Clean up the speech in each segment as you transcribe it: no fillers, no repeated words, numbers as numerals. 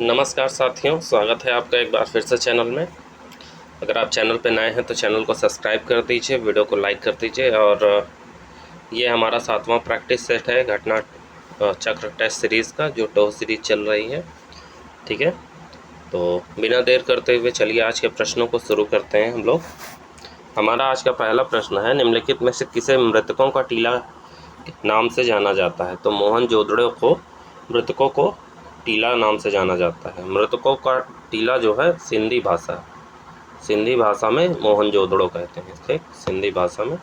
नमस्कार साथियों, स्वागत है आपका एक बार फिर से चैनल में। अगर आप चैनल पर नए हैं तो चैनल को सब्सक्राइब कर दीजिए, वीडियो को लाइक कर दीजिए। और ये हमारा 7वां प्रैक्टिस सेट है घटना चक्र टेस्ट सीरीज़ का, जो टो सीरीज़ चल रही है। ठीक है, तो बिना देर करते हुए चलिए आज के प्रश्नों को शुरू करते हैं हम लोग। हमारा आज का पहला प्रश्न है, निम्नलिखित में से किसे मृतकों का टीला नाम से जाना जाता है? तो मोहनजोदड़ो को मृतकों को टीला नाम से जाना जाता है। मृतकों का टीला जो है सिंधी भाषा में मोहनजोदड़ो कहते हैं। ठीक, सिंधी भाषा में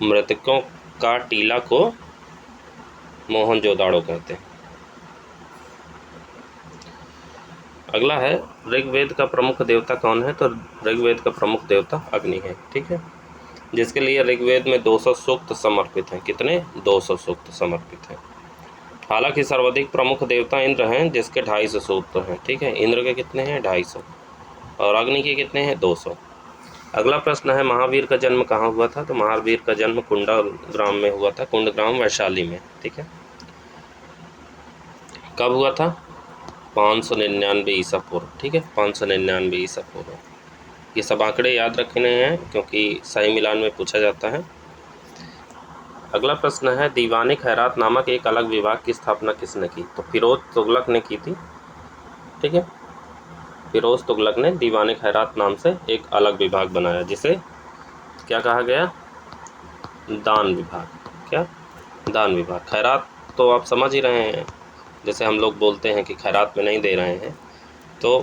मृतकों का टीला को मोहनजोदड़ो कहते हैं। अगला है, ऋग्वेद का प्रमुख देवता कौन है? तो ऋग्वेद का प्रमुख देवता अग्नि है। ठीक है, जिसके लिए ऋग्वेद में 200 सूक्त समर्पित हैं। कितने? 200 सूक्त समर्पित हैं। हालांकि सर्वाधिक प्रमुख देवता इंद्र हैं, जिसके 250 सूक्त हैं। ठीक है, इंद्र के कितने हैं? 250। और अग्नि के कितने हैं? 200। अगला प्रश्न है, महावीर का जन्म कहाँ हुआ था? तो महावीर का जन्म कुंडग्राम में हुआ था। कुंडग्राम वैशाली में। ठीक है, कब हुआ था? 599 ईसा पूर्व। ठीक है, 599 ईसा पूर्व। ये सब आंकड़े याद रखने हैं क्योंकि सही मिलान में पूछा जाता है। अगला प्रश्न है, दीवान खैरात नामक एक अलग विभाग की स्थापना किसने की? तो फिरोज तुगलक ने की थी। ठीक है, फिरोज तुगलक ने दीवान खैरात नाम से एक अलग विभाग बनाया, जिसे क्या कहा गया? दान विभाग। क्या? दान विभाग। खैरात तो आप समझ ही रहे हैं, जैसे हम लोग बोलते हैं कि खैरात में नहीं दे रहे हैं, तो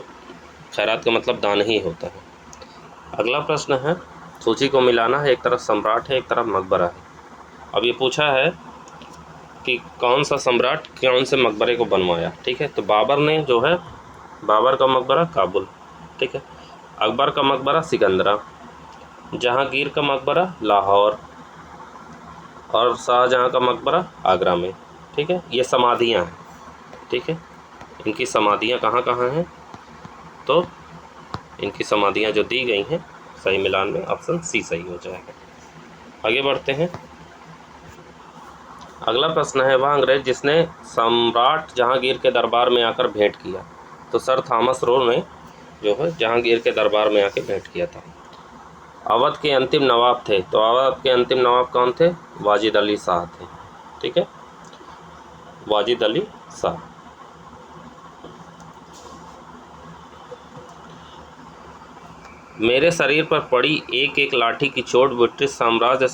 खैरात का मतलब दान ही होता है। अगला प्रश्न है, सूची को मिलाना है। एक तरफ सम्राट है, एक तरफ मकबरा है। अब ये पूछा है कि कौन सा सम्राट कौन से मकबरे को बनवाया। ठीक है, तो बाबर ने जो है, बाबर का मकबरा काबुल। ठीक है, अकबर का मकबरा सिकंदरा, जहांगीर का मकबरा लाहौर, और शाहजहां का मकबरा आगरा में। ठीक है, ये समाधियां हैं। ठीक है, इनकी समाधियां कहाँ कहाँ हैं? तो इनकी समाधियां जो दी गई हैं, सही मिलान में ऑप्शन सी सही हो जाएगा। आगे बढ़ते हैं। अगला प्रश्न है, वह अंग्रेज जिसने सम्राट जहांगीर के दरबार में आकर भेंट किया? तो सर थॉमस रो ने जो है जहांगीर के दरबार में आके भेंट किया था। अवध के अंतिम नवाब थे, तो अवध के अंतिम नवाब कौन थे? वाजिद अली शाह थे। ठीक है, वाजिद अली शाह। मेरे शरीर पर पड़ी एक एक लाठी की चोट ब्रिटिश साम्राज्य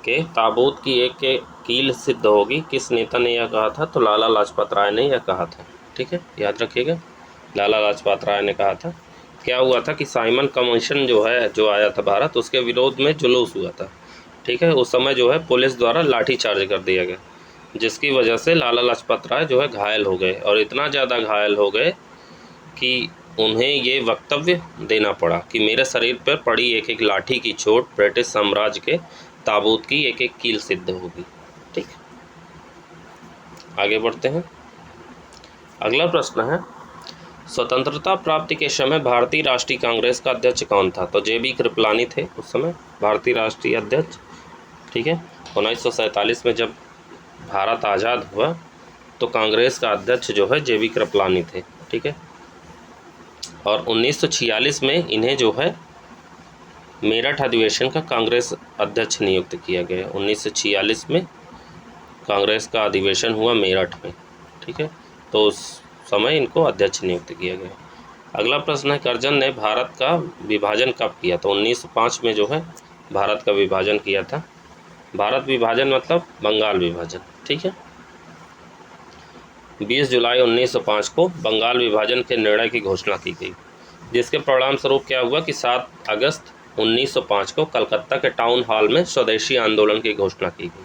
के ताबूत की एक के कील सिद्ध होगी। किस नेता ने यह कहा था? तो लाला लाजपत राय ने यह कहा था। ठीक है, याद रखिएगा, लाला लाजपत राय ने कहा था। क्या हुआ था कि साइमन कमीशन जो है, जो आया था भारत, उसके विरोध में जुलूस हुआ था। ठीक है, उस समय जो है पुलिस द्वारा लाठीचार्ज कर दिया गया, जिसकी वजह से लाला लाजपत राय जो है घायल हो गए, और इतना ज़्यादा घायल हो गए कि उन्हें ये वक्तव्य देना पड़ा कि मेरे शरीर पर पड़ी एक एक लाठी की चोट ब्रिटिश साम्राज्य के ताबूत की एक एक कील सिद्ध होगी। ठीक, आगे बढ़ते हैं। अगला प्रश्न है, स्वतंत्रता प्राप्ति के समय भारतीय राष्ट्रीय कांग्रेस का अध्यक्ष कौन था? तो जेबी कृपलानी थे उस समय भारतीय राष्ट्रीय अध्यक्ष। ठीक है, 1947 में जब भारत आज़ाद हुआ तो कांग्रेस का अध्यक्ष जो है जेबी कृपलानी थे। ठीक है, और 1946 में इन्हें जो है मेरठ अधिवेशन का कांग्रेस अध्यक्ष नियुक्त किया गया। 1946 में कांग्रेस का अधिवेशन हुआ मेरठ में। ठीक है, तो उस समय इनको अध्यक्ष नियुक्त किया गया। अगला प्रश्न है, करजन ने भारत का विभाजन कब किया? तो 1905 में जो है भारत का विभाजन किया था। भारत विभाजन मतलब बंगाल विभाजन। ठीक है, 20 जुलाई 1905 को बंगाल विभाजन के निर्णय की घोषणा की गई, जिसके परिणाम स्वरूप क्या हुआ कि 7 अगस्त 1905 को कलकत्ता के टाउन हॉल में स्वदेशी आंदोलन की घोषणा की गई।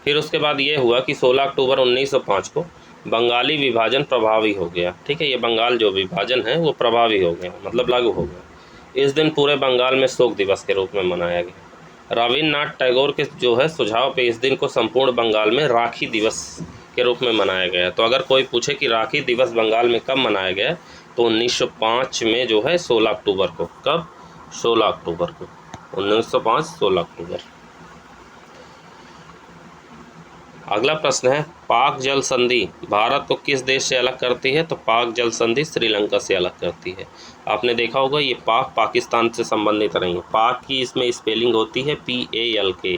फिर उसके बाद ये हुआ कि 16 अक्टूबर 1905 को बंगाली विभाजन प्रभावी हो गया। ठीक है, ये बंगाल जो विभाजन है वो प्रभावी हो गया, मतलब लागू हो गया। इस दिन पूरे बंगाल में शोक दिवस के रूप में मनाया गया। रविन्द्रनाथ टैगोर के जो है सुझाव पे इस दिन को संपूर्ण बंगाल में राखी दिवस के रूप में मनाया गया। तो अगर कोई पूछे कि राखी दिवस बंगाल में कब मनाया गया, तो 1905 में जो है 16 अक्टूबर को। कब? 16 अक्टूबर को, 1905 16 अक्टूबर। अगला प्रश्न है, पाक जल संधि भारत को किस देश से अलग करती है? तो पाक जल संधि श्रीलंका से अलग करती है। आपने देखा होगा ये पाक पाकिस्तान से संबंधित नहीं है। पाक की इसमें स्पेलिंग होती है PALK,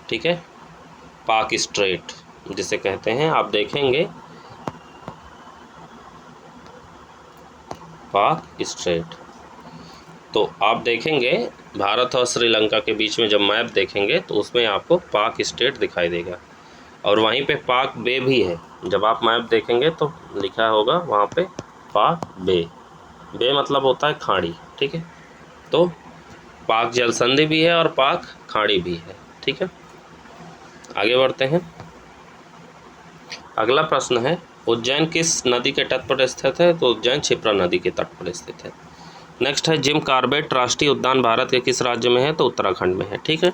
ठीक है, पाक स्ट्रेट जिसे कहते हैं। आप देखेंगे पाक स्ट्रेट, तो आप देखेंगे भारत और श्रीलंका के बीच में जब मैप देखेंगे तो उसमें आपको पाक स्टेट दिखाई देगा, और वहीं पे पाक बे भी है। जब आप मैप देखेंगे तो लिखा होगा वहाँ पे पाक बे। बे मतलब होता है खाड़ी, ठीक है। तो पाक जल संधि भी है और पाक खाड़ी भी है, ठीक है। आगे बढ़ते हैं। अगला प्रश्न है, उज्जैन किस नदी के तट पर स्थित है? तो उज्जैन क्षिप्रा नदी के तट पर स्थित है। नेक्स्ट है, जिम कॉर्बेट राष्ट्रीय उद्यान भारत के किस राज्य में है? तो उत्तराखंड में है, ठीक है।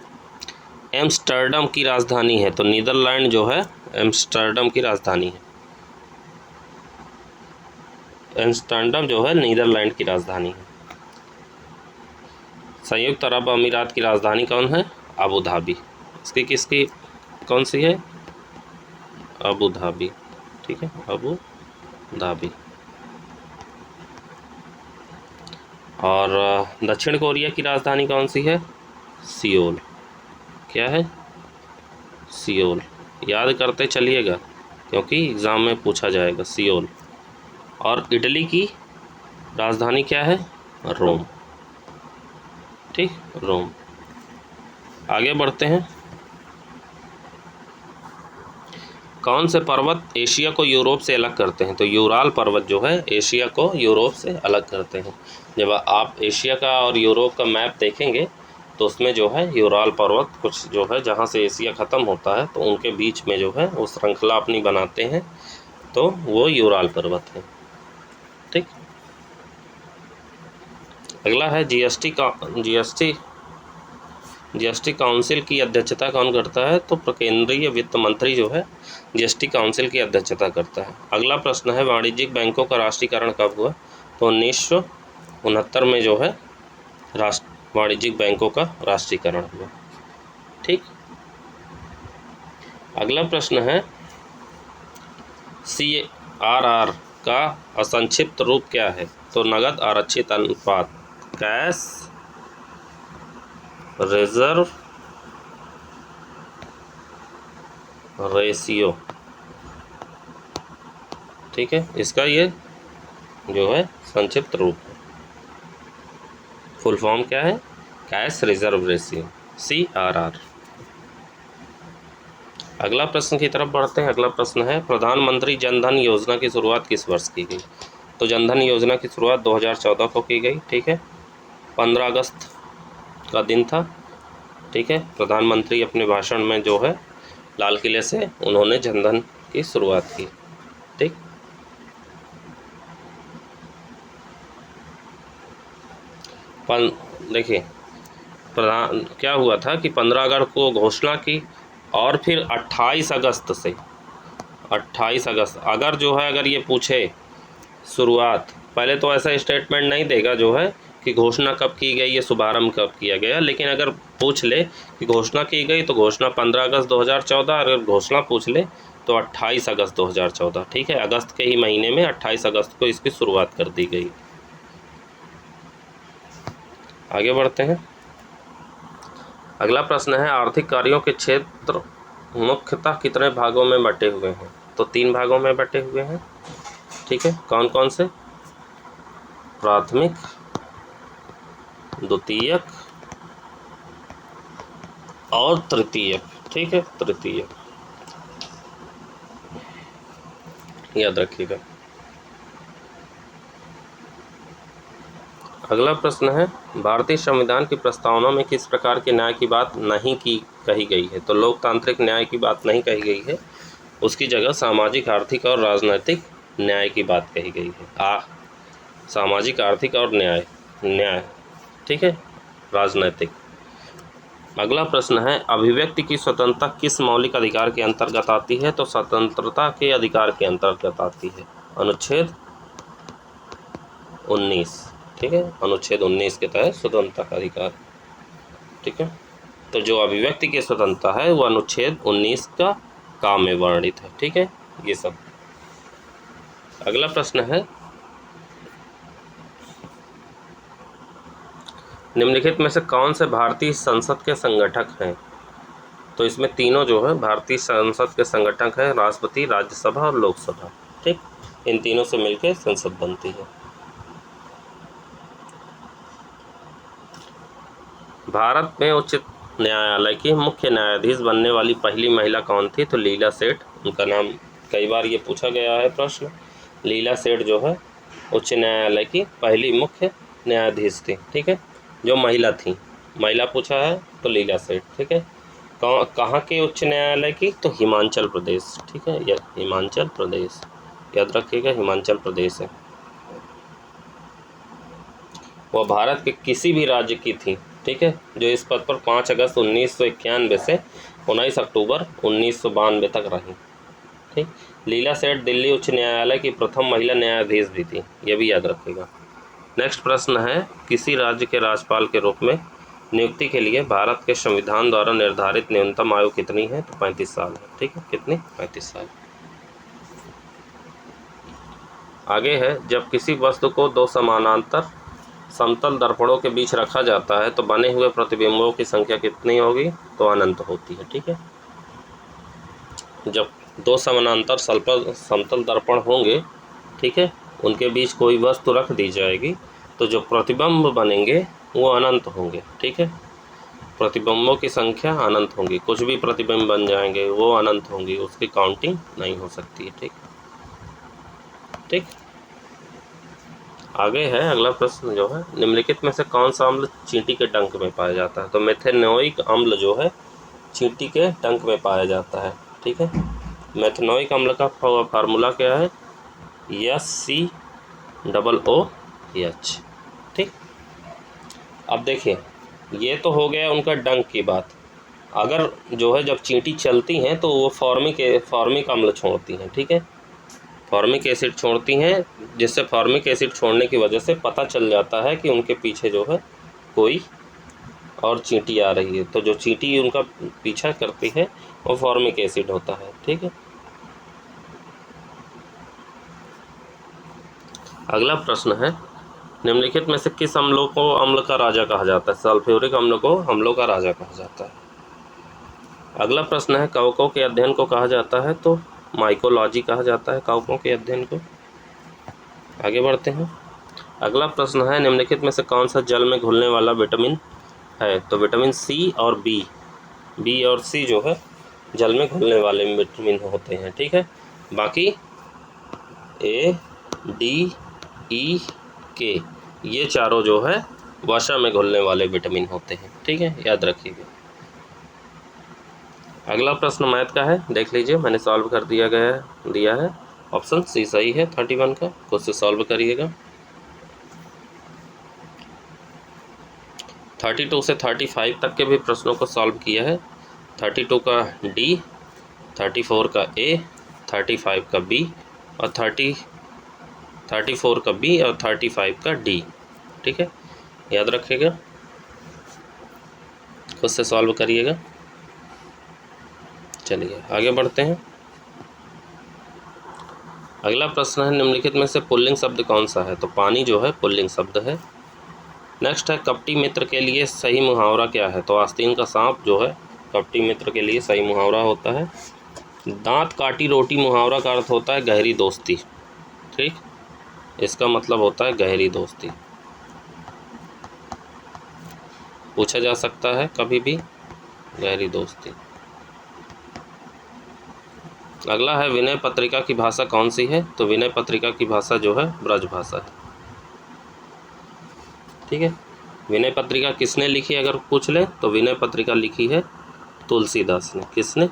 एम्स्टर्डम की राजधानी है, तो नीदरलैंड जो है एम्स्टर्डम की राजधानी है। एम्स्टर्डम जो है नीदरलैंड की राजधानी है। संयुक्त अरब अमीरात की राजधानी कौन है? Abu Dhabi. इसकी किसकी कौन सी है? अबू धाबी, ठीक है, अबू धाबी। और दक्षिण कोरिया की राजधानी कौन सी है? सियोल। क्या है? सियोल। याद करते चलिएगा क्योंकि एग्ज़ाम में पूछा जाएगा, सियोल। और इटली की राजधानी क्या है? रोम, ठीक, रोम। आगे बढ़ते हैं। कौन से पर्वत एशिया को यूरोप से अलग करते हैं? तो यूराल पर्वत जो है एशिया को यूरोप से अलग करते हैं। जब आप एशिया का और यूरोप का मैप देखेंगे तो उसमें जो है यूराल पर्वत कुछ जो है जहाँ से एशिया ख़त्म होता है तो उनके बीच में जो है वो श्रृंखला अपनी बनाते हैं, तो वो यूराल पर्वत है, ठीक। अगला है, जीएसटी काउंसिल की अध्यक्षता कौन करता है? तो केंद्रीय वित्त मंत्री जो है जीएसटी काउंसिल की अध्यक्षता करता है। अगला प्रश्न है, वाणिज्यिक बैंकों का राष्ट्रीयकरण कब हुआ? तो 1969 में जो है वाणिज्यिक बैंकों का राष्ट्रीयकरण हुआ, ठीक। अगला प्रश्न है, CRR का असंक्षिप्त रूप क्या है? तो नगद आरक्षित अनुपात, कैश रिजर्व रेशियो, ठीक है। इसका ये जो है संक्षिप्त रूप है। फुल फॉर्म क्या है? Cash reserve ratio, CRR। अगला प्रश्न की तरफ बढ़ते हैं। अगला प्रश्न है, प्रधानमंत्री जन धन योजना की शुरुआत किस वर्ष की गई? तो जन धन योजना की शुरुआत 2014 को की गई, ठीक है। 15 अगस्त का दिन था, ठीक है। प्रधानमंत्री अपने भाषण में जो है लाल किले से उन्होंने जन धन की शुरुआत की, ठीक। देखिए क्या हुआ था कि 15 अगस्त को घोषणा की और फिर 28 अगस्त से 28 अगस्त अगर जो है अगर ये पूछे शुरुआत, पहले तो ऐसा स्टेटमेंट नहीं देगा जो है कि घोषणा कब की गई, ये शुभारंभ कब किया गया, लेकिन अगर पूछ ले कि घोषणा की गई तो घोषणा 15 अगस्त 2014, अगर घोषणा पूछ ले तो 28 अगस्त 2014, ठीक है। अगस्त के ही महीने में 28 अगस्त को इसकी शुरुआत कर दी गई। आगे बढ़ते हैं। अगला प्रश्न है, आर्थिक कार्यों के क्षेत्र मुख्यतः कितने भागों में बटे हुए हैं? तो 3 भागों में बटे हुए हैं, ठीक है। कौन कौन से? प्राथमिक, द्वितीयक और तृतीयक, ठीक है, तृतीयक, याद रखिएगा। अगला प्रश्न है, भारतीय संविधान की प्रस्तावना में किस प्रकार के न्याय की बात नहीं कही गई है? तो लोकतांत्रिक न्याय की बात नहीं कही गई है, उसकी जगह सामाजिक, आर्थिक और राजनैतिक न्याय की बात कही गई है। सामाजिक, आर्थिक और न्याय, ठीक है, राजनैतिक। अगला प्रश्न है, अभिव्यक्ति की स्वतंत्रता किस मौलिक अधिकार के अंतर्गत आती है? तो स्वतंत्रता के अधिकार के अंतर्गत आती है, अनुच्छेद 19, ठीक है, अनुच्छेद 19 के तहत स्वतंत्रता का अधिकार, ठीक है। तो जो अभिव्यक्ति की स्वतंत्रता है वो अनुच्छेद 19 का में वर्णित है। ठीक है, ये सब। अगला प्रश्न है, निम्नलिखित में से कौन से भारतीय संसद के संगठक हैं? तो इसमें तीनों जो है भारतीय संसद के संगठक हैं, राष्ट्रपति, राज्यसभा और लोकसभा। ठीक, इन तीनों से मिलकर संसद बनती है। भारत में उच्च न्यायालय की मुख्य न्यायाधीश बनने वाली पहली महिला कौन थी? तो लीला सेठ, उनका नाम कई बार ये पूछा गया है प्रश्न। लीला सेठ जो है उच्च न्यायालय की पहली मुख्य न्यायाधीश थी। ठीक है, जो महिला थी, महिला पूछा है तो लीला सेठ। ठीक है, कहाँ के उच्च न्यायालय की? तो हिमाचल प्रदेश। ठीक है, यह हिमाचल प्रदेश, याद रखिएगा, हिमाचल प्रदेश है। वह भारत के किसी भी राज्य की थी। ठीक है, जो इस पद पर 5 अगस्त 1991 से 19 अक्टूबर 1992 तक रही। ठीक, लीला सेठ दिल्ली उच्च न्यायालय की प्रथम महिला न्यायाधीश भी थी, यह भी याद रखिएगा। नेक्स्ट प्रश्न है, किसी राज्य के राज्यपाल के रूप में नियुक्ति के लिए भारत के संविधान द्वारा निर्धारित न्यूनतम आयु कितनी है? तो 35 साल है। ठीक है, कितनी? 35 साल। आगे है, जब किसी वस्तु को दो समानांतर समतल दर्पणों के बीच रखा जाता है तो बने हुए प्रतिबिंबों की संख्या कितनी होगी? तो अनंत होती है। ठीक है, जब दो समानांतर समतल दर्पण होंगे, ठीक है, उनके बीच कोई वस्तु रख दी जाएगी तो जो प्रतिबिंब बनेंगे वो अनंत होंगे। ठीक है, प्रतिबिंबों की संख्या अनंत होंगी, कुछ भी प्रतिबिंब बन जाएंगे वो अनंत होंगी, उसकी काउंटिंग नहीं हो सकती है। ठीक ठीक, आगे है अगला प्रश्न जो है, निम्नलिखित में से कौन सा अम्ल चींटी के डंक में पाया जाता है? तो मेथेनोइक अम्ल जो है चींटी के डंक में पाया जाता है। ठीक है, मेथेनोइक अम्ल का फार्मूला क्या है? SCOOH। ठीक, अब देखिए, ये तो हो गया उनका डंक की बात। अगर जो है जब चींटी चलती हैं तो वो फॉर्मिक अम्ल छोड़ती हैं। ठीक है, फॉर्मिक एसिड छोड़ती हैं, जिससे फॉर्मिक एसिड छोड़ने की वजह से पता चल जाता है कि उनके पीछे जो है कोई और चींटी आ रही है। तो जो चींटी उनका पीछा करती है वो फॉर्मिक एसिड होता है। ठीक है, अगला प्रश्न है, निम्नलिखित में से किस अम्लों को अम्ल का राजा कहा जाता है? सल्फ्यूरिक अम्ल को अम्लों का राजा कहा जाता है। अगला प्रश्न है, कवकों के अध्ययन को कहा जाता है? तो माइकोलॉजी कहा जाता है कवकों के अध्ययन को। आगे बढ़ते हैं, अगला प्रश्न है, निम्नलिखित में से कौन सा जल में घुलने वाला विटामिन है? तो विटामिन सी और बी और सी जो है जल में घुलने वाले विटामिन होते हैं। ठीक है, बाकी A, D, E, K ये चारों जो है वसा में घुलने वाले विटामिन होते हैं। ठीक है, याद रखिएगा। अगला प्रश्न मैथ का है, देख लीजिए, मैंने सॉल्व कर दिया है। ऑप्शन सी सही है 31 का, खुद से सॉल्व करिएगा। 32 से 35 तक के भी प्रश्नों को सॉल्व किया है। 32 का D, 34 का A, 35 का B और 34 का B और 35 का D। ठीक है, याद रखिएगा, खुद से सॉल्व करिएगा। चलिए आगे बढ़ते हैं। अगला प्रश्न है, निम्नलिखित में से पुल्लिंग शब्द कौन सा है? तो पानी जो है पुल्लिंग शब्द है। नेक्स्ट है, कपटी मित्र के लिए सही मुहावरा क्या है? तो आस्तीन का सांप जो है कपटी मित्र के लिए सही मुहावरा होता है। दांत काटी रोटी मुहावरा का अर्थ होता है गहरी दोस्ती। ठीक, इसका मतलब होता है गहरी दोस्ती, पूछा जा सकता है कभी भी, गहरी दोस्ती। अगला है, विनय पत्रिका की भाषा कौन सी है? तो विनय पत्रिका की भाषा जो है ब्रज भाषा है। ठीक है, विनय पत्रिका किसने लिखी अगर पूछ ले तो विनय पत्रिका लिखी है तुलसीदास ने। किसने?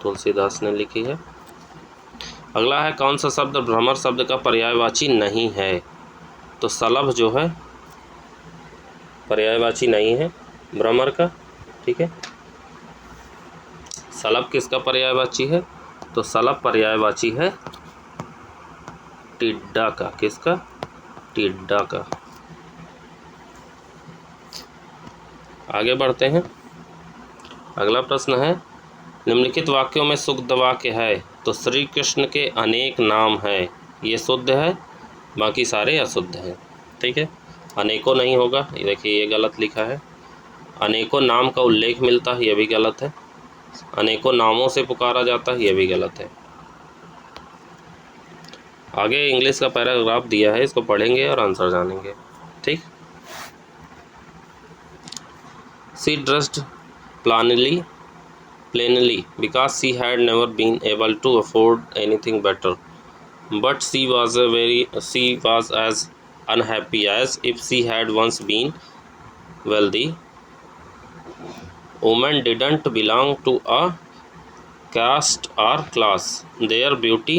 तुलसीदास ने लिखी है। अगला है, कौन सा शब्द भ्रमर शब्द का पर्यायवाची नहीं है? तो सलभ जो है पर्यायवाची नहीं है भ्रमर का। ठीक है, सलभ किसका पर्यायवाची है? तो सलभ पर्यायवाची है टिड्डा का। किसका? टिड्डा का। आगे बढ़ते हैं। अगला प्रश्न है, निम्नलिखित वाक्यों में शुद्ध वाक्य है तो श्री कृष्ण के अनेक नाम हैं, ये शुद्ध है, बाकी सारे अशुद्ध हैं। ठीक है, अनेकों नहीं होगा, ये देखिए ये गलत लिखा है। अनेकों नाम का उल्लेख मिलता है, ये भी गलत है। अनेकों नामों से पुकारा जाता है, ये भी गलत है। आगे इंग्लिश का पैराग्राफ दिया है, इसको पढ़ेंगे और आंसर जानेंगे। ठीक। सी dressed plainly because she had never been able to afford anything better, but she was as unhappy as if she had once been wealthy. Women didn't belong to a caste or class. Their beauty,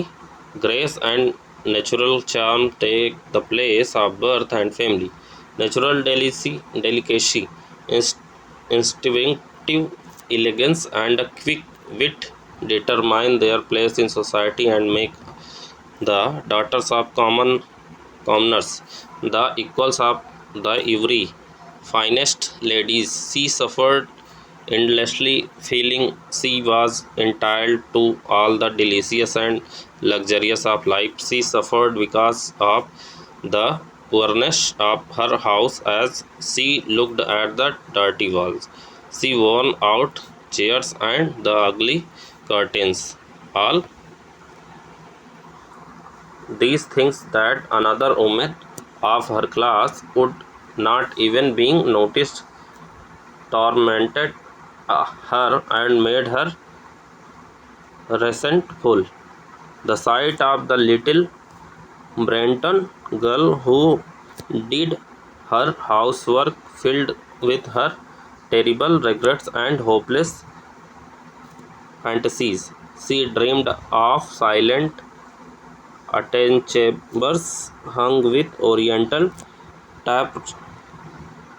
grace and natural charm take the place of birth and family. Natural delicacy, instinctive elegance and a quick wit determine their place in society and make the daughters of commoners the equals of the every finest ladies. She suffered endlessly, feeling she was entitled to all the delicious and luxurious of life. She suffered because of the poorness of her house as she looked at the dirty walls. She worn out chairs and the ugly curtains. All these things that another woman of her class would not even being noticed tormented her and made her resentful. The sight of the little Brenton girl who did her housework filled with her terrible regrets and hopeless fantasies. She dreamed of silent antechambers hung with oriental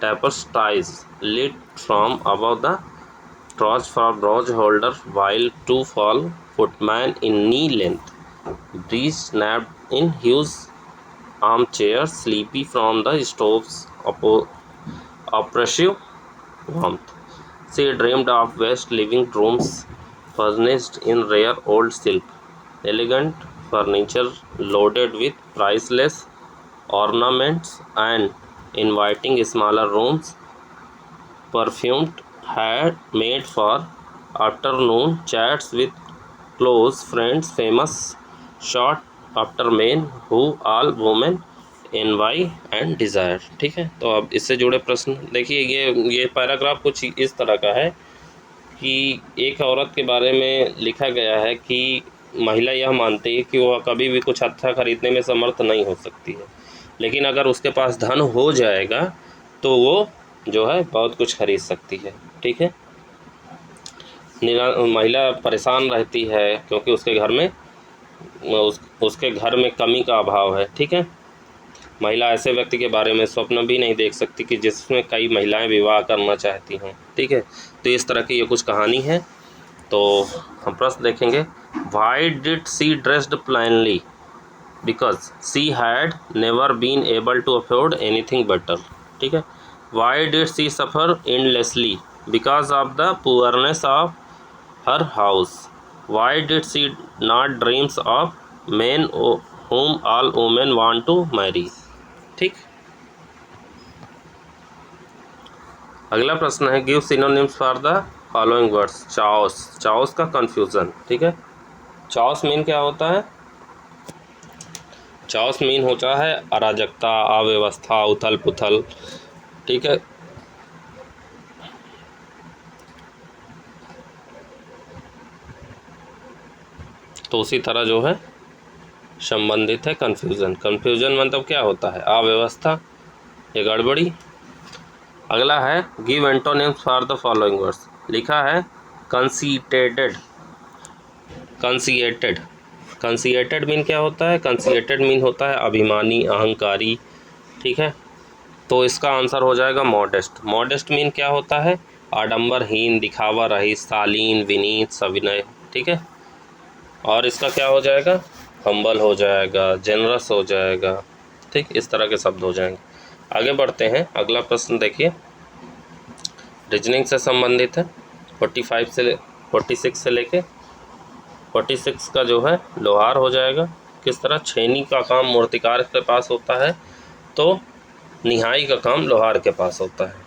tapestries lit from above the trough for brooch holder, while two tall footmen in knee-length breeches snapped in huge armchairs, sleepy from the stove's oppressive warmth. She dreamed of vast living rooms furnished in rare old silk, elegant furniture loaded with priceless ornaments, and inviting smaller rooms perfumed had made for afternoon chats with close friends, famous short after men who all women envy and desire। ठीक है, तो अब इससे जुड़े प्रश्न देखिए। ये paragraph कुछ इस तरह का है कि एक औरत के बारे में लिखा गया है कि महिला यह मानती है कि वह कभी भी कुछ अच्छा खरीदने में समर्थ नहीं हो सकती है, लेकिन अगर उसके पास धन हो जाएगा तो वो जो है बहुत कुछ खरीद सकती है। ठीक है, महिला परेशान रहती है क्योंकि उसके घर में उसके घर में कमी का अभाव है। ठीक है, महिला ऐसे व्यक्ति के बारे में स्वप्न भी नहीं देख सकती कि जिसमें कई महिलाएं विवाह करना चाहती हों। ठीक है, तो इस तरह की ये कुछ कहानी है। तो हम प्रश्न देखेंगे। Why did she dressed plainly? Because she had never been able to afford anything better. ठीक है, why did she suffer endlessly? Because of the poorness of her house. Why did she not dreams of men whom all women want to marry। ठीक, अगला प्रश्न है, give synonyms for the following words. Chaos, chaos का confusion. ठीक है, chaos mean क्या होता है? चाओस मीन होता है अराजकता, अव्यवस्था, उथल पुथल। ठीक है, तो उसी तरह जो है संबंधित है कन्फ्यूज़न। कन्फ्यूज़न मतलब क्या होता है? अव्यवस्था या गड़बड़ी। अगला है, give antonyms for the following words. लिखा है कंसीटेटेड। कंसीएटेड, कंसीएटेड मीन क्या होता है? कंसीएटेड मीन होता है अभिमानी, अहंकारी। ठीक है, तो इसका आंसर हो जाएगा मॉडेस्ट। मॉडेस्ट मीन क्या होता है? आडंबरहीन, दिखावा रहित, शालीन, विनीत, सविनय। ठीक है, और इसका क्या हो जाएगा? हम्बल हो जाएगा, जेनरस हो जाएगा। ठीक, इस तरह के शब्द हो जाएंगे। आगे बढ़ते हैं, अगला प्रश्न देखिए। रीजनिंग से संबंधित है। 46 से लेके 46 का जो है लोहार हो जाएगा। किस तरह छेनी का काम मूर्तिकार के पास होता है तो निहाई का काम लोहार के पास होता है।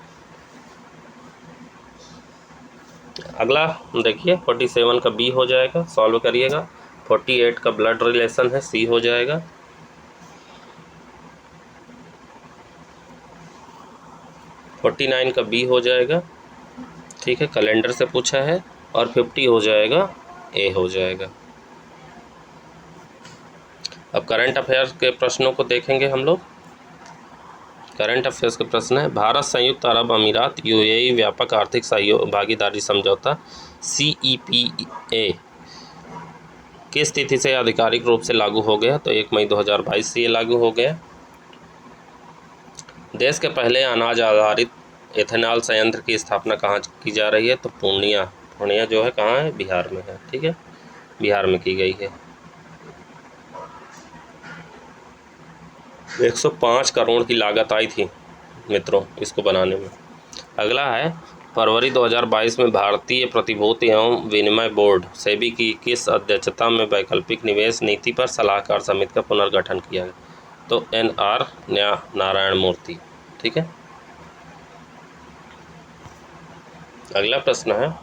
अगला देखिए 47 का बी हो जाएगा, सॉल्व करिएगा। 48 का ब्लड रिलेशन है, सी हो जाएगा। 49 का बी हो जाएगा, ठीक है, कैलेंडर से पूछा है। और 50 हो जाएगा, ए हो जाएगा। अब करंट अफेयर्स के प्रश्नों को देखेंगे हम लोग। करंट अफेयर्स के प्रश्न है, भारत संयुक्त अरब अमीरात यूएई व्यापक आर्थिक सहयोग भागीदारी समझौता CEPA किस तिथि से आधिकारिक रूप से लागू हो गया? तो 1 मई 2022 से ये लागू हो गया। देश के पहले अनाज आधारित एथेनॉल संयंत्र की स्थापना कहाँ की जा रही है? तो पूर्णिया जो है कहाँ है? बिहार में है, ठीक है, बिहार में की गई है। 105 करोड़ की लागत आई थी मित्रों इसको बनाने में। अगला है, फरवरी 2022 में भारतीय प्रतिभूति एवं विनिमय बोर्ड सेबी की किस अध्यक्षता में वैकल्पिक निवेश नीति पर सलाहकार समिति का पुनर्गठन किया गया? तो NR नारायण मूर्ति, ठीक है। अगला प्रश्न है,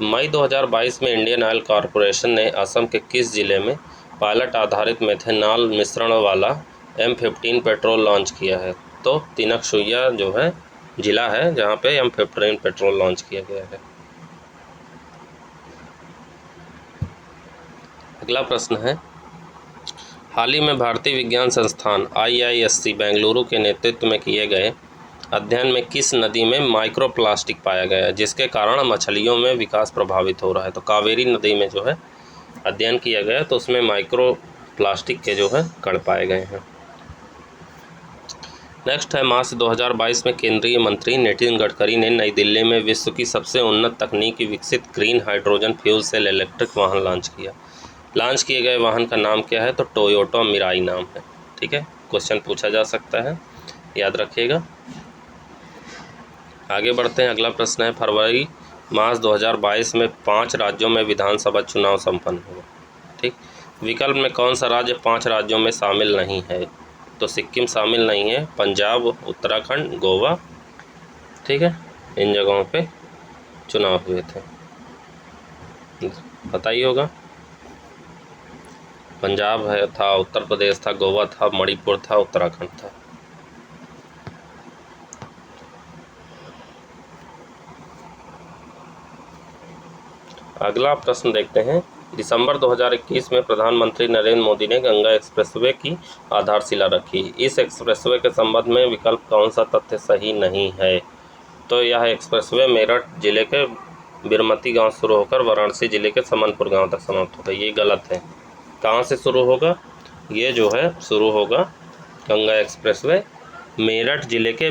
मई 2022 में इंडियन ऑयल कॉरपोरेशन ने असम के किस जिले में पायलट आधारित मेथेनॉल मिश्रण वाला M15 पेट्रोल लॉन्च किया है? तो तिनकसुइया जो है जिला है जहाँ पे M15 पेट्रोल लॉन्च किया गया है। अगला प्रश्न है, हाल ही में भारतीय विज्ञान संस्थान IISc बेंगलुरु के नेतृत्व में किए गए अध्ययन में किस नदी में माइक्रो प्लास्टिक पाया गया है जिसके कारण मछलियों में विकास प्रभावित हो रहा है? तो कावेरी नदी में जो है अध्ययन किया गया तो उसमें माइक्रो प्लास्टिक के जो है कण पाए गए हैं। नेक्स्ट है, मार्च 2022 में केंद्रीय मंत्री नितिन गडकरी ने नई दिल्ली में विश्व की सबसे उन्नत तकनीकी विकसित green hydrogen fuel cell electric वाहन लॉन्च किया। लॉन्च किए गए वाहन का नाम क्या है? तो टोयोटा मिराई नाम है, ठीक है, क्वेश्चन पूछा जा सकता है, याद रखिएगा। आगे बढ़ते हैं। अगला प्रश्न है, फरवरी मार्च 2022 में 5 राज्यों में विधानसभा चुनाव संपन्न हुआ, ठीक। विकल्प में कौन सा राज्य 5 राज्यों में शामिल नहीं है? तो सिक्किम शामिल नहीं है, पंजाब, उत्तराखंड, गोवा, ठीक है, इन जगहों पे चुनाव हुए थे, पता ही होगा। पंजाब है था, उत्तर प्रदेश था, गोवा था, मणिपुर था, उत्तराखंड था। अगला प्रश्न देखते हैं, दिसंबर 2021 में प्रधानमंत्री नरेंद्र मोदी ने गंगा एक्सप्रेसवे की आधारशिला रखी। इस एक्सप्रेसवे के संबंध में विकल्प कौन सा तथ्य सही नहीं है? तो यह एक्सप्रेसवे मेरठ जिले के बिरमती गांव शुरू होकर वाराणसी जिले के समनपुर गांव तक समाप्त होगा। ये गलत है। कहाँ से शुरू होगा? ये जो है शुरू होगा गंगा एक्सप्रेसवे मेरठ जिले के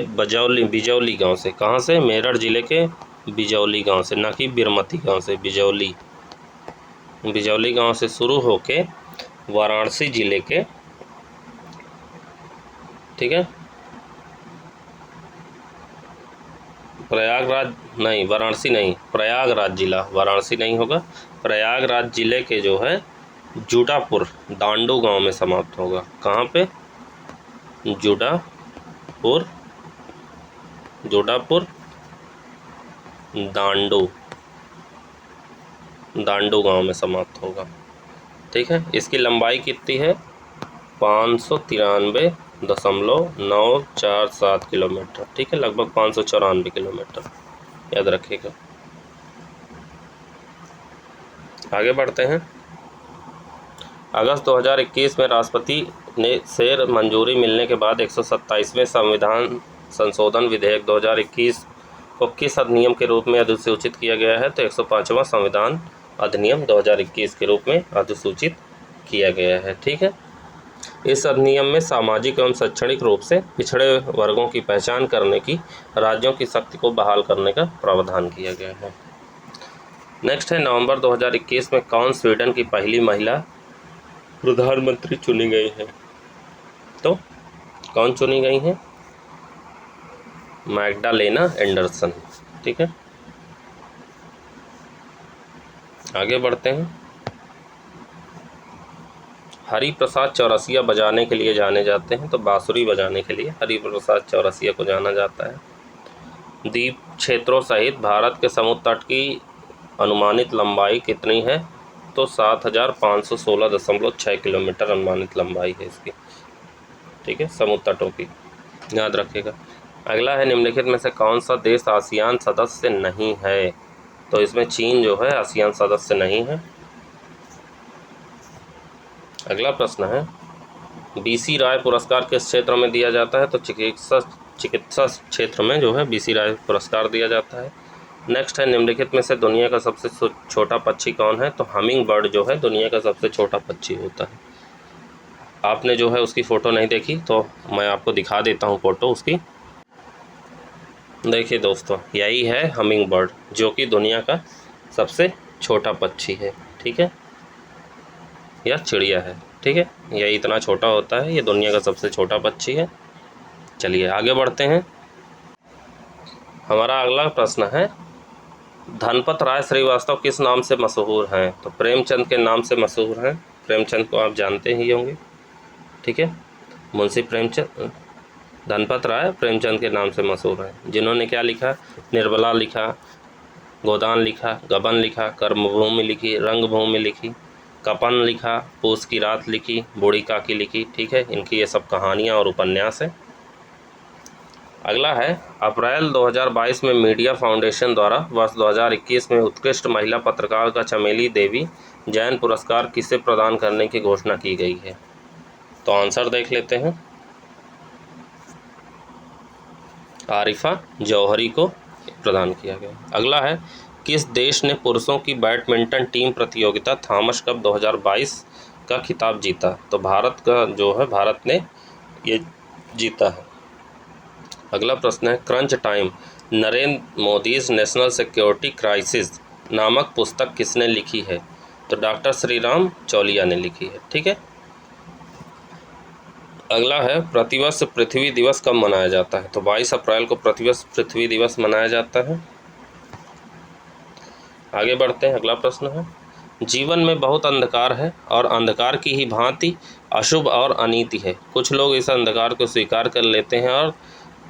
बिजौली गाँव से। कहाँ से? मेरठ जिले के बिजौली गांव से, ना कि बिरमती गांव से, बिजौली गांव से शुरू होके वाराणसी जिले के, ठीक है, प्रयागराज नहीं, वाराणसी नहीं, प्रयागराज जिला, वाराणसी नहीं होगा, प्रयागराज जिले के जो है जुडापुर दांडू गांव में समाप्त होगा। कहाँ पे? जुडापुर दांडू गांव में समाप्त होगा, ठीक है। इसकी लंबाई कितनी है? 593.947 किलोमीटर, ठीक है, लगभग 594 किलोमीटर, याद रखिएगा। आगे बढ़ते हैं। अगस्त 2021 में राष्ट्रपति ने से मंजूरी मिलने के बाद 127वें संविधान संशोधन विधेयक 2021 को किस अधिनियम के रूप में अधिसूचित किया गया है? तो 105वां संविधान अधिनियम 2021 के रूप में अधिसूचित किया गया है, ठीक है। इस अधिनियम में सामाजिक एवं शैक्षणिक रूप से पिछड़े वर्गों की पहचान करने की राज्यों की शक्ति को बहाल करने का प्रावधान किया गया है। नेक्स्ट है, नवंबर 2021 में कौन स्वीडन की पहली महिला प्रधानमंत्री चुनी गई है? तो कौन चुनी गई है? मैग्डालेना एंडरसन, ठीक है, आगे बढ़ते हैं। हरि प्रसाद चौरसिया बजाने के लिए जाने जाते हैं, तो बांसुरी बजाने के लिए हरि प्रसाद चौरसिया को जाना जाता है। द्वीप क्षेत्रों सहित भारत के समुद्र तट की अनुमानित लंबाई कितनी है, तो 7516.6 किलोमीटर अनुमानित लंबाई है इसकी, ठीक है, समुद्र तटों की, याद रखिएगा। अगला है, निम्नलिखित में से कौन सा देश आसियान सदस्य नहीं है, तो इसमें चीन जो है आसियान सदस्य नहीं है। अगला प्रश्न है, बीसी राय पुरस्कार किस क्षेत्र में दिया जाता है, तो चिकित्सा क्षेत्र में जो है बीसी राय पुरस्कार दिया जाता है। नेक्स्ट है, निम्नलिखित में से दुनिया का सबसे छोटा पक्षी कौन है, तो हमिंग बर्ड जो है दुनिया का सबसे छोटा पक्षी होता है। आपने जो है उसकी फ़ोटो नहीं देखी तो मैं आपको दिखा देता हूँ फ़ोटो उसकी। देखिए दोस्तों, यही है हमिंग बर्ड, जो कि दुनिया का सबसे छोटा पक्षी है, ठीक है, या चिड़िया है, ठीक है, यही इतना छोटा होता है, ये दुनिया का सबसे छोटा पक्षी है। चलिए आगे बढ़ते हैं। हमारा अगला प्रश्न है, धनपत राय श्रीवास्तव किस नाम से मशहूर हैं, तो प्रेमचंद के नाम से मशहूर हैं। प्रेमचंद को आप जानते ही होंगे, ठीक है, मुंशी प्रेमचंद, धनपत राय प्रेमचंद के नाम से मशहूर हैं, जिन्होंने क्या लिखा, निर्मला लिखा, गोदान लिखा, गबन लिखा, कर्मभूमि लिखी, रंगभूमि लिखी, कपन लिखा, पूस की रात लिखी, बूढ़ी काकी लिखी, ठीक है, इनकी ये सब कहानियाँ और उपन्यास हैं। अगला है, अप्रैल 2022 में मीडिया फाउंडेशन द्वारा वर्ष 2021 में उत्कृष्ट महिला पत्रकार का चमेली देवी जैन पुरस्कार किसे प्रदान करने की घोषणा की गई है, तो आंसर देख लेते हैं। आरिफा जौहरी को प्रदान किया गया। अगला है, किस देश ने पुरुषों की बैडमिंटन टीम प्रतियोगिता थॉमस कप 2022 का खिताब जीता, तो भारत का जो है, भारत ने ये जीता है। अगला प्रश्न है, crunch time Narendra Modi's national security crisis नामक पुस्तक किसने लिखी है, तो डॉक्टर श्रीराम चौलिया ने लिखी है, ठीक है। अगला है, प्रतिवर्ष पृथ्वी दिवस कब मनाया जाता है, तो 22 अप्रैल को प्रतिवर्ष पृथ्वी दिवस मनाया जाता है। आगे बढ़ते हैं। अगला प्रश्न है, जीवन में बहुत अंधकार है और अंधकार की ही भांति अशुभ और अनीति है। कुछ लोग इस अंधकार को स्वीकार कर लेते हैं और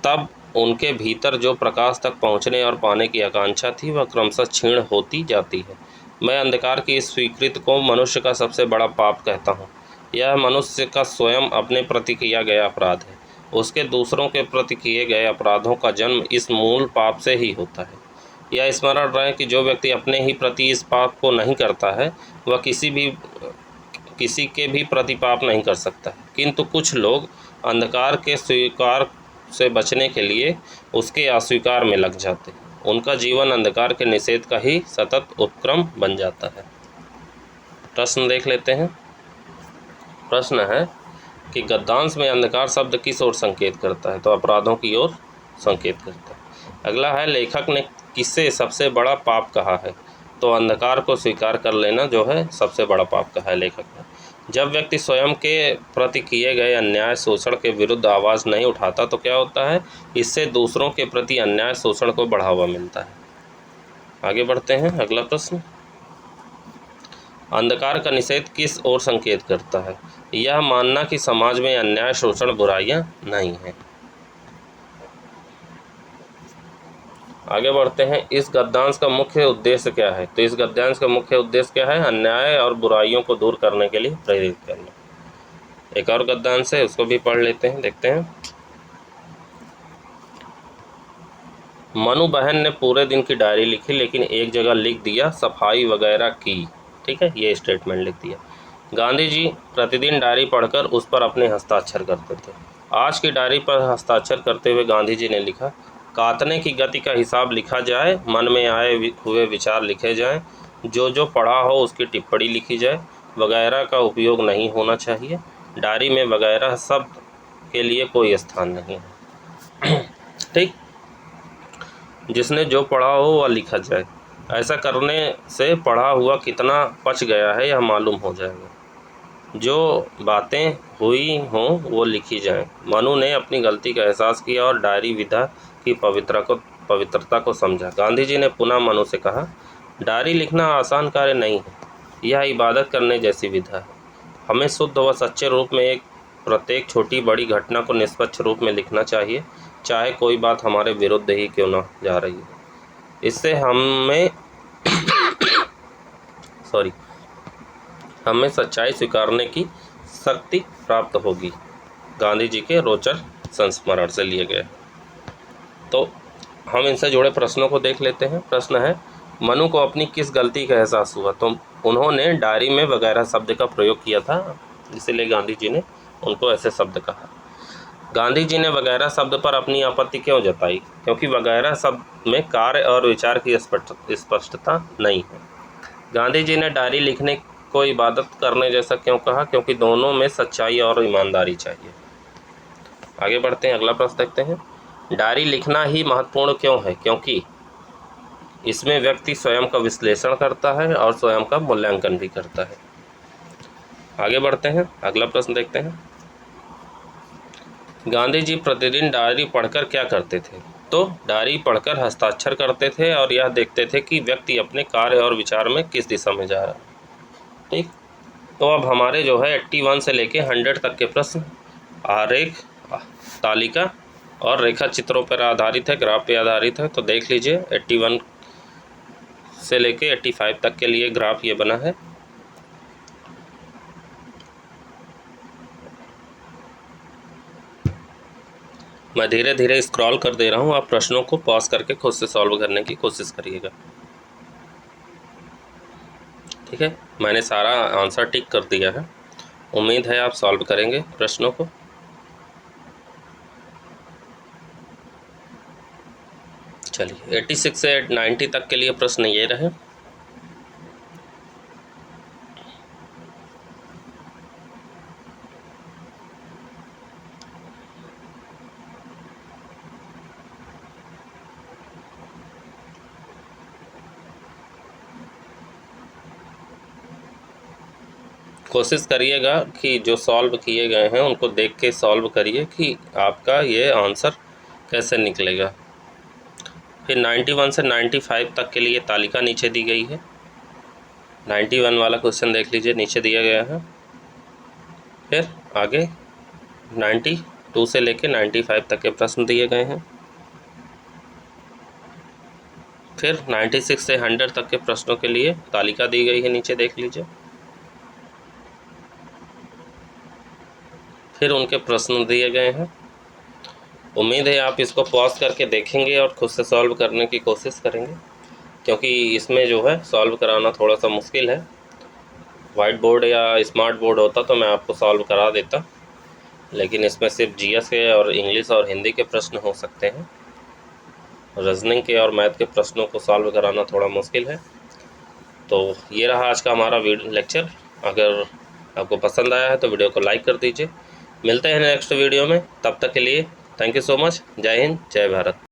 तब उनके भीतर जो प्रकाश तक पहुंचने और पाने की आकांक्षा थी वह क्रमशः क्षीण होती जाती है। मैं अंधकार की इस स्वीकृति को मनुष्य का सबसे बड़ा पाप कहता हूँ। यह मनुष्य का स्वयं अपने प्रति किया गया अपराध है। उसके दूसरों के प्रति किए गए अपराधों का जन्म इस मूल पाप से ही होता है। यह स्मरण रहे कि जो व्यक्ति अपने ही प्रति इस पाप को नहीं करता है वह किसी के भी प्रति पाप नहीं कर सकता है, किंतु कुछ लोग अंधकार के स्वीकार से बचने के लिए उसके अस्वीकार में लग जाते हैं। उनका जीवन अंधकार के निषेध का ही सतत उपक्रम बन जाता है। प्रश्न देख लेते हैं। प्रश्न है कि गद्यांश में अंधकार शब्द किस ओर संकेत करता है, तो अपराधों की ओर संकेत करता है। अगला है, लेखक ने किसे सबसे बड़ा पाप कहा है, तो अंधकार को स्वीकार कर लेना जो है सबसे बड़ा पाप कहा है लेखक ने। जब व्यक्ति स्वयं के प्रति किए गए अन्याय शोषण के विरुद्ध आवाज़ नहीं उठाता तो क्या होता है, इससे दूसरों के प्रति अन्याय शोषण को बढ़ावा मिलता है। आगे बढ़ते हैं। अगला प्रश्न, अंधकार का निषेध किस ओर संकेत करता है, यह मानना कि समाज में अन्याय शोषण बुराइयां नहीं हैं। आगे बढ़ते हैं। इस गद्यांश का मुख्य उद्देश्य क्या है, तो इस गद्यांश का मुख्य उद्देश्य क्या है, अन्याय और बुराइयों को दूर करने के लिए प्रेरित करना। एक और गद्यांश है, उसको भी पढ़ लेते हैं, देखते हैं। मनु बहन ने पूरे दिन की डायरी लिखी लेकिन एक जगह लिख दिया सफाई वगैरह की, ठीक है, ये स्टेटमेंट लिख दिया। गांधी जी प्रतिदिन डायरी पढ़कर उस पर अपने हस्ताक्षर करते थे। आज की डायरी पर हस्ताक्षर करते हुए गांधी जी ने लिखा, काटने की गति का हिसाब लिखा जाए, मन में आए हुए विचार लिखे जाएं, जो पढ़ा हो उसकी टिप्पणी लिखी जाए, वगैरह का उपयोग नहीं होना चाहिए। डायरी में वगैरह शब्द के लिए कोई स्थान नहीं है। ठीक, जिसने जो पढ़ा हो वह लिखा जाए। ऐसा करने से पढ़ा हुआ कितना पच गया है यह मालूम हो जाएगा। जो बातें हुई हों वो लिखी जाएं। मनु ने अपनी गलती का एहसास किया और डायरी विधा की पवित्रता को समझा। गांधी जी ने पुनः मनु से कहा, डायरी लिखना आसान कार्य नहीं है, यह इबादत करने जैसी विधा है। हमें शुद्ध व सच्चे रूप में एक प्रत्येक छोटी बड़ी घटना को निष्पक्ष रूप में लिखना चाहिए, चाहे कोई बात हमारे विरुद्ध ही क्यों न जा रही हो। इससे हमें सच्चाई स्वीकारने की शक्ति प्राप्त होगी। गांधी जी के रोचक संस्मरण से लिए गए। तो हम इनसे जुड़े प्रश्नों को देख लेते हैं। प्रश्न है, मनु को अपनी किस गलती का एहसास हुआ? तो उन्होंने डायरी में वगैरह शब्द का प्रयोग किया था, इसीलिए गांधी जी ने उनको ऐसे शब्द कहा। गांधी जी ने वगैरह शब्द पर अपनी आपत्ति क्यों जताई? क्योंकि वगैरह शब्द में कार्य और विचार की स्पष्टता नहीं है। गांधी जी ने डायरी लिखने को इबादत करने जैसा क्यों कहा? क्योंकि दोनों में सच्चाई और ईमानदारी चाहिए। आगे बढ़ते हैं, अगला प्रश्न देखते हैं। डायरी लिखना ही महत्वपूर्ण क्यों है? क्योंकि इसमें व्यक्ति स्वयं का विश्लेषण करता है और स्वयं का मूल्यांकन भी करता है। आगे बढ़ते हैं, अगला प्रश्न देखते हैं। गांधी जी प्रतिदिन डायरी पढ़कर क्या करते थे? तो डायरी पढ़कर हस्ताक्षर करते थे और यह देखते थे कि व्यक्ति अपने कार्य और विचार में किस दिशा में जा रहा है। ठीक, तो अब हमारे जो है 81 से लेके 100 तक के प्रश्न आरेख, तालिका और रेखा चित्रों पर आधारित है, ग्राफ पे आधारित है। तो देख लीजिए 81 से लेके 85 तक के लिए ग्राफ ये बना है। मैं धीरे धीरे स्क्रॉल कर दे रहा हूँ, आप प्रश्नों को पॉज करके खुद से सॉल्व करने की कोशिश करिएगा। ठीक है, मैंने सारा आंसर टिक कर दिया है, उम्मीद है आप सॉल्व करेंगे प्रश्नों को। चलिए 86 से 90 तक के लिए प्रश्न ये रहे। कोशिश करिएगा कि जो सॉल्व किए गए हैं उनको देख के सॉल्व करिए कि आपका ये आंसर कैसे निकलेगा। फिर 91 से 95 तक के लिए तालिका नीचे दी गई है। 91 वाला क्वेश्चन देख लीजिए, नीचे दिया गया है। फिर आगे 92 से लेके 95 तक के प्रश्न दिए गए हैं। फिर 96 से 100 तक के प्रश्नों के लिए तालिका दी गई है, नीचे देख लीजिए। फिर उनके प्रश्न दिए गए हैं। उम्मीद है आप इसको पॉज करके देखेंगे और खुद से सॉल्व करने की कोशिश करेंगे, क्योंकि इसमें जो है सॉल्व कराना थोड़ा सा मुश्किल है। वाइट बोर्ड या स्मार्ट बोर्ड होता तो मैं आपको सॉल्व करा देता, लेकिन इसमें सिर्फ जीएस के और इंग्लिश और हिंदी के प्रश्न हो सकते हैं। रीजनिंग के और मैथ के प्रश्नों को सॉल्व कराना थोड़ा मुश्किल है। तो ये रहा आज का हमारा लेक्चर। अगर आपको पसंद आया है तो वीडियो को लाइक कर दीजिए। मिलते हैं नेक्स्ट वीडियो में, तब तक के लिए थैंक यू सो मच। जय हिंद, जय भारत।